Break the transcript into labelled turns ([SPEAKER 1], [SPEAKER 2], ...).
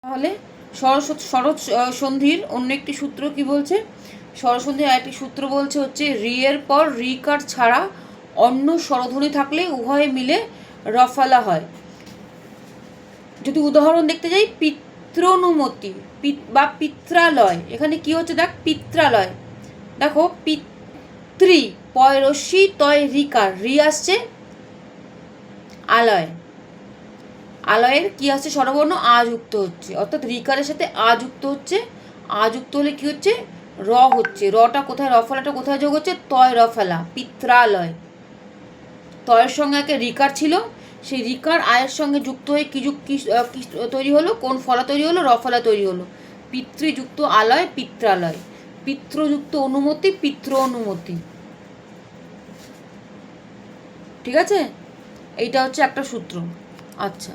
[SPEAKER 1] তাহলে সরস সন্ধির অন্য একটি সূত্র কি বলছে? স্বরসন্ধির আরেকটি সূত্র বলছে হচ্ছে রি এর পর রিকার ছাড়া অন্য স্বরধ্বনি থাকলে উভয়ে মিলে রফালা হয়। যদি উদাহরণ দেখতে যাই, পিত্রানুমতি বা পিত্রালয়, এখানে কি হচ্ছে দেখ, পিত্রালয়। দেখো পিতৃ পয়রস্যি তয় রিকার, রি আসছে আলয়, আলয়ের কি আসছে স্বরবর্ণ আ যুক্ত হচ্ছে, অর্থাৎ রিকারের সাথে আ যুক্ত হচ্ছে। আ যুক্ত হলে কি হচ্ছে, র হচ্ছে। রটা কোথায়, রফলাটা কোথায় যোগ হচ্ছে, তয় রফলা, পিত্রালয়। তয়ের সঙ্গে একে রিকার ছিল, সেই রিকার আয়ের সঙ্গে যুক্ত হয়ে কি তৈরি হলো, কোন ফলা তৈরি হলো, রফলা তৈরি হলো। পিতৃযুক্ত আলয়, পিত্রালয়। পিত্রযুক্ত অনুমতি, পিত্র অনুমতি। ঠিক আছে, এইটা হচ্ছে একটা সূত্র। আচ্ছা।